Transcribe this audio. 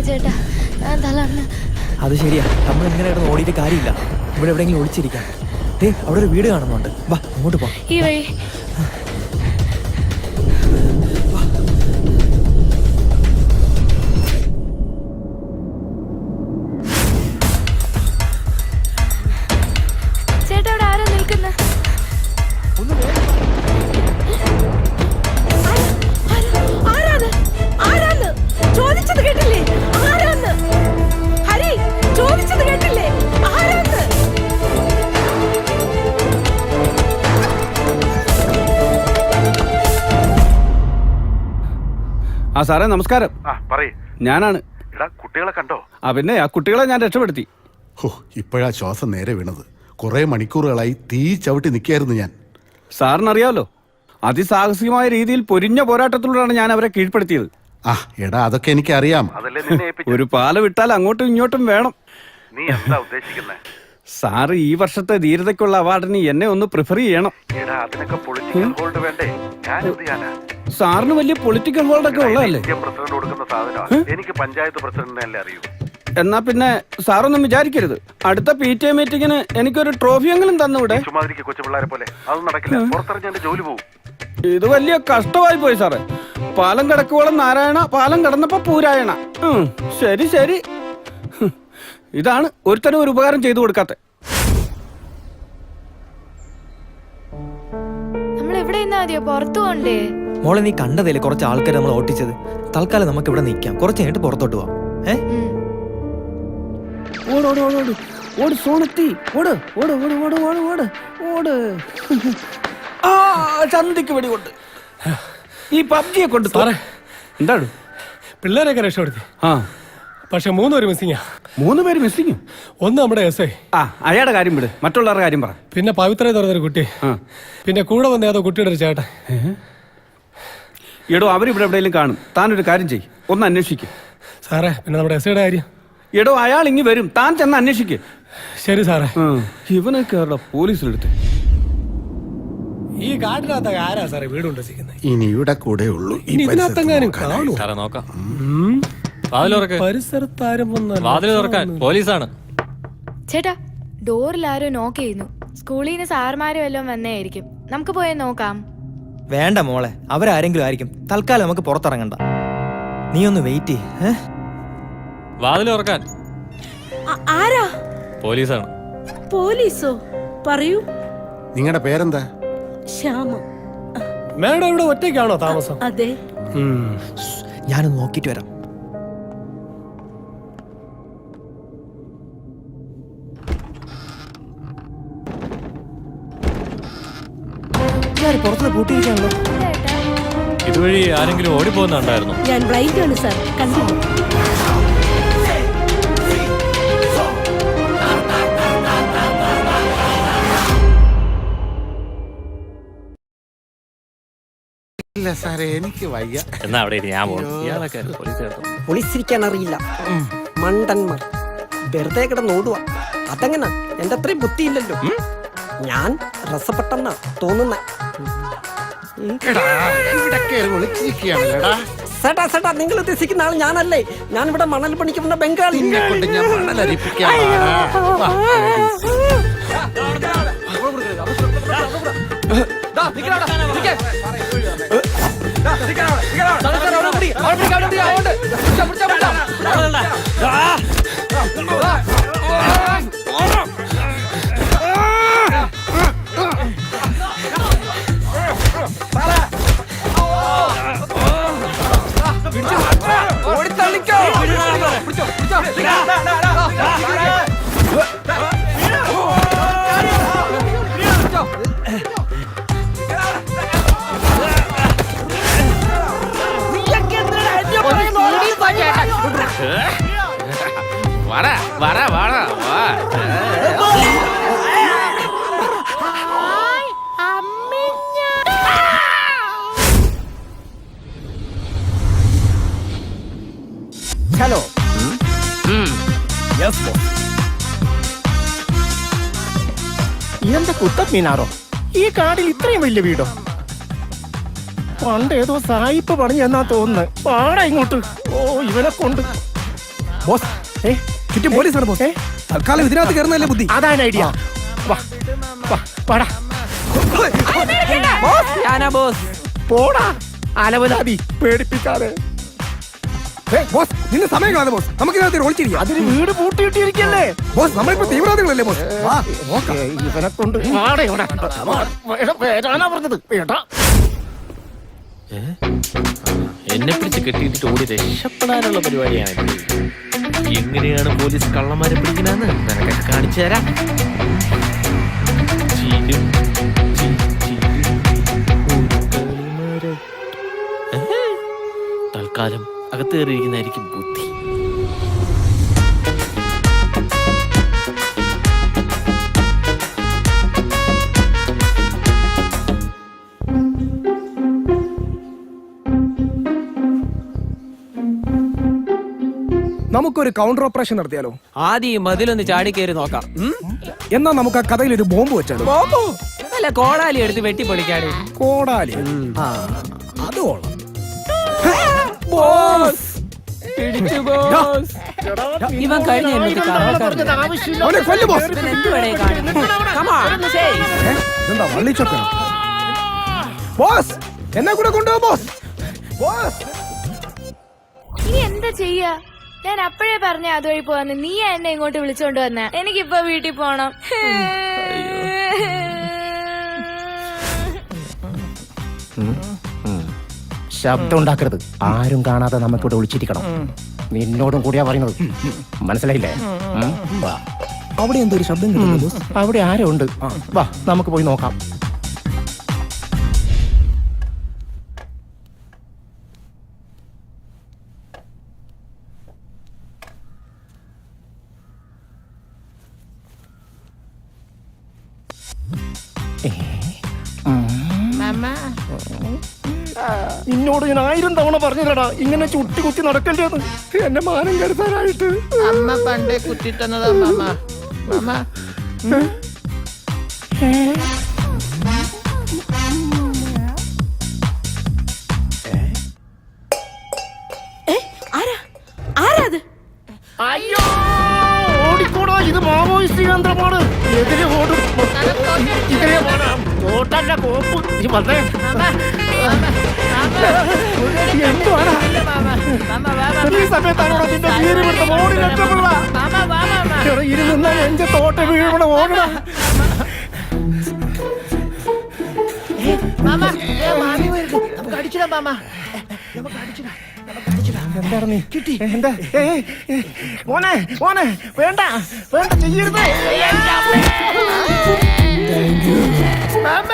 ചേട്ടാ, ഞാൻ തളർന്ന്. അത് ശരിയാ, നമ്മൾ ഇങ്ങനെ കിടന്ന് ഓടിയിട്ട് കാര്യമില്ല. ഇവിടെ എവിടെയെങ്കിലും ഒളിച്ചിരിക്കാം. അവിടെ ഒരു വീട് കാണുന്നുണ്ട്, വാ അങ്ങോട്ട് പോ. ഈ വഴി. ചേട്ടാ, അവിടെ ആരാ നിൽക്കുന്നത്? ചോദിച്ചത് കേട്ടില്ലേ? ആരാന്ന്? ഹരി, ചോദിച്ചത് കേട്ടില്ലേ? ആരാന്ന്? ആ സാറേ നമസ്കാരം. ഞാനാണ്. കുട്ടികളെ കണ്ടോ? പിന്നെ ആ കുട്ടികളെ ഞാൻ രക്ഷപ്പെടുത്തി. ഇപ്പോഴാ ശ്വാസം നേരെ വീണത്. കുറെ മണിക്കൂറുകളായി തീ ചവിട്ടി നിൽക്കായിരുന്നു ഞാൻ. സാറിനറിയാമല്ലോ, അതിസാഹസികമായ രീതിയിൽ പൊരിഞ്ഞ പോരാട്ടത്തിലൂടെയാണ് ഞാൻ അവരെ കീഴ്പ്പെടുത്തിയത്. എടാ അതൊക്കെ എനിക്കറിയാം. ഒരു പാല വിട്ടാൽ അങ്ങോട്ടും ഇങ്ങോട്ടും വേണം. നീ എന്താ ഉദ്ദേശിക്കുന്നത്? സാറ് ഈ വർഷത്തെ ധീരതയ്ക്കുള്ള അവാർഡിന് എന്നെ ഒന്ന് പ്രിഫർ ചെയ്യണം. സാറിന് വലിയ പൊളിറ്റിക്കൽ ഹോൾഡ് ഒക്കെ ഉള്ളതല്ലേ? എനിക്ക് പഞ്ചായത്ത് പ്രസിഡന്റിനെ അറിയൂ. എന്നാ പിന്നെ സാറൊന്നും വിചാരിക്കരുത്, അടുത്ത PTA മീറ്റിങ്ങിന് എനിക്കൊരു ട്രോഫിയെങ്കിലും തന്നുവിടെ. കൊച്ചുപിള്ളേരെ പോലെ അതൊന്നും നടക്കില്ല. പുറത്തിറങ്ങി ജോലി പോകും. ഇത് വലിയ കഷ്ടമായി പോയി സാറേ. പാലം കിടക്കുവോളം നാരായണ, പാലം കിടന്നപ്പോ പൂരായണ. ശരി ശരി, ഇതാണ് ഒരുത്തനും ഒരു ഉപകാരം ചെയ്തു കൊടുക്കാത്ത. പുറത്തു പോണ്ടേ? മോളെ, നീ കണ്ടതല്ലേ കുറച്ച് ആൾക്കാർ നമ്മൾ ഓട്ടിച്ചത്. തൽക്കാലം നമുക്ക് ഇവിടെ നിൽക്കാം, കുറച്ച് കഴിഞ്ഞിട്ട് പുറത്തോട്ട് പോവാം. ചന്തിക്ക് വെടികൊണ്ട് ഈ പബ്ജിയെ കൊണ്ട് എന്താണ് പിള്ളേരൊക്കെ രക്ഷപ്പെടുത്തി. പക്ഷെ 3 പേര് മിസ്സിങ്ങാ. 3 പേര് മിസ്സിങ്. ഒന്ന് നമ്മുടെ SI. അയാളുടെ കാര്യം വിട്, മറ്റുള്ളവരുടെ കാര്യം പറ. പിന്നെ പവിത്ര തുറന്നൊരു കുട്ടി, പിന്നെ കൂടെ വന്ന ഏതോ കുട്ടിയുടെ ഒരു ചേട്ടൻ. എടോ, അവരിവിടെ എവിടെയെങ്കിലും കാണും. താനൊരു കാര്യം ചെയ്യ്, ഒന്ന് അന്വേഷിക്കും. സാറേ, പിന്നെ നമ്മുടെ SIയുടെ കാര്യം. എടോ, അയാൾ ഇങ്ങി വരും, താൻ ചെന്ന് അന്വേഷിക്ക്. ശരി സാറേ. ഇവനൊക്കെ പോലീസിലെടുത്ത് ഈ കാട്ടിനകത്തൊക്കെ ആരാ സാറേ വീടുണ്ട് ചെയ്യുന്നത്? ഇനി ഇവിടെ കൂടെ ഉള്ളൂ. ഇതിനകത്തെങ്ങാനും കാണൂ. പരിസരത്താരും പോലീസാണ്. ചേട്ടാ, ഡോറിൽ ആരോ നോക്ക് ചെയ്യുന്നു. സ്കൂളിൽ നിന്ന് സാറുമാരും വല്ലതും വന്നേയിരിക്കും. നമുക്ക് പോയി നോക്കാം. വേണ്ട മോളെ, അവരാരെങ്കിലും ആയിരിക്കും. തൽക്കാലം നമുക്ക് പുറത്തിറങ്ങണ്ട. നീ ഒന്ന് വെയിറ്റ് ചെയ്യ്. വാതിൽ തുറക്കാൻ. ആരാ? പോലീസാണ്. പോലീസോ? പറയൂ. നിങ്ങളുടെ പേരെന്താ? ശ്യാമ. മേഡം ഇവിടെ ഒറ്റയ്ക്കാണോ താമസം? അതെ. ഞാനൊന്ന് നോക്കിട്ട് വരാം. പുറത്ത് കൂട്ടിയിരിക്കാണല്ലോ. ഇതുവഴി ആരെങ്കിലും ഓടിപ്പോകുന്നുണ്ടായിരുന്നു? ഞാൻ ബ്ലൈൻഡ് ആണ് സാർ, കണ്ടില്ല. ഇല്ല സാറേ, എനിക്ക് വയ്യ. എന്നാ അവിടെ ഞാൻ പൊളിച്ചിരിക്കാൻ അറിയില്ല മണ്ടന്മാർ. വെറുതെ കിടന്നോടുക. അതെങ്ങനെ? എന്റെ അത്രയും ബുദ്ധിയില്ലല്ലോ. ഞാൻ രസപ്പെട്ടെന്നാ തോന്നുന്ന. നിങ്ങൾ ഉദ്ദേശിക്കുന്ന ആൾ ഞാനല്ലേ. ഞാനിവിടെ മണൽ പണിക്കുന്ന ബംഗാളി. ഹലോ. ഇതെന്താ കുത്തമ്മീനാറോ? ഈ കാടിൽ ഇത്രയും വലിയ വീടോ? പണ്ട് ഏതോ സായിപ്പ് പണി എന്നാ തോന്നുന്നത്. പാടാ ഇങ്ങോട്ട്. ഓ, ഇവനെ കൊണ്ട് ബോസ് ചുറ്റും പോലീസാണ് ബോസ്. തൽക്കാലം ഇതിനകത്ത് കയറുന്നതല്ലേ ബുദ്ധി. അതാണ് ഐഡിയ. വാ വാ വാടാ. ഞാനാ ബോസ്. പോടാ അലവലാതി പേടിപ്പിക്കാതെ. ബോസ് നിന്റെ സമയം കളയാതെ ബോസ്. നമുക്ക് ഇതിനകത്ത് ഒളിച്ചിരിക്കാം. അതിന് വീട് പൂട്ടിയിട്ടിരിക്കല്ലേ ബോസ് നമ്മളിപ്പോ തീവ്രവാദികളല്ലേ ബോസ്. വാ നോക്കാം. ഇവനെ കൊണ്ട് വാട ഇവിടെ. വരാനാ പറഞ്ഞത്. വേടാ. എന്നെ പിടിച്ച് കെട്ടിയിട്ട് ഓടി രക്ഷപ്പെടാനുള്ള പരിപാടിയാണ്. എങ്ങനെയാണ് പോലീസ് കള്ളന്മാരെ പിടിക്കണെന്ന് നിനക്കൊക്കെ കാണിച്ചു തരാം. ചീനും തൽക്കാലം അകത്ത് കയറിയിരിക്കുന്നതായിരിക്കും ബുദ്ധി. നമുക്കൊരു കൗണ്ടർ ഓപ്പറേഷൻ നടത്തിയാലോ? ആദ്യം ഈ മതിലൊന്ന് ചാടി കയറി നോക്കാം. എന്നാ നമുക്ക് ആ കഥയിൽ ഒരു ബോംബ് വെച്ചാലോ? അല്ല, കോടാലി എടുത്ത് വെട്ടിപ്പൊളിക്കാടി. കോടാലി. അത് കൊള്ളാം. പിടിച്ചു ബോസ്. ഇവൻ കഴിഞ്ഞ അവനെ കൊല്ല് ബോസ്. എന്താ വള്ളിച്ചൊക്കെ? ബോസ് എന്നെ കൂടെ കൊണ്ടുപോ ബോസ്. ബോസ് ഇനി എന്താ ചെയ്യാ? ഞാൻ അപ്പോഴേ പറഞ്ഞ അതുവഴി പോവാന്ന്. നീ എന്നെ ഇങ്ങോട്ട് വിളിച്ചോണ്ട് വന്ന. എനിക്കിപ്പോ വീട്ടിൽ പോണം. ശബ്ദം ഉണ്ടാക്കരുത്. ആരും കാണാതെ നമുക്കിവിടെ ഒളിച്ചിരിക്കണം. നിന്നോടും കൂടിയാ പറയുന്നത്. മനസ്സിലായില്ലേ? വാ. അവിടെ എന്തോ ഒരു ശബ്ദം കേട്ടല്ലോ ബോസ്. അവിടെ ആരോ ഉണ്ട്. വാ നമുക്ക് പോയി നോക്കാം. നിന്നോട് ഞാൻ 1000 തവണ പറഞ്ഞതടാ ഇങ്ങനെ ചുട്ടി കുത്തി നടക്കണ്ടേന്ന്. എന്റെ മാനം കരുതാനായിട്ട്. അമ്മ പണ്ടേ കുത്തിത്തന്നതാ മാമ. മാമ ആരാത്? അയ്യോ ഓടിക്കോടാ, ഇത് മാവോയിസ്റ്റ് കേന്ദ്രമാണ്. എതിരെ ഓടും. ഇതിലെ പോടാം. ഓട്ടല്ല കോപ്പ്. നീ വന്നേ. എന്തുവാടാ ഈ സമയത്താണോ നിന്റെ വീര് വിടുന്ന ഓടി രക്ഷപ്പെടാ. ഇരുന്ന എന്റെ തോട്ട വീഴണ ഓടണ. നമുക്ക് അടിച്ചിടാം മാമ. എന്താണ് നീ കിട്ടി? എന്താ മോനെ മോനെ വേണ്ട വേണ്ട ചെയ്യരുത്. മാമ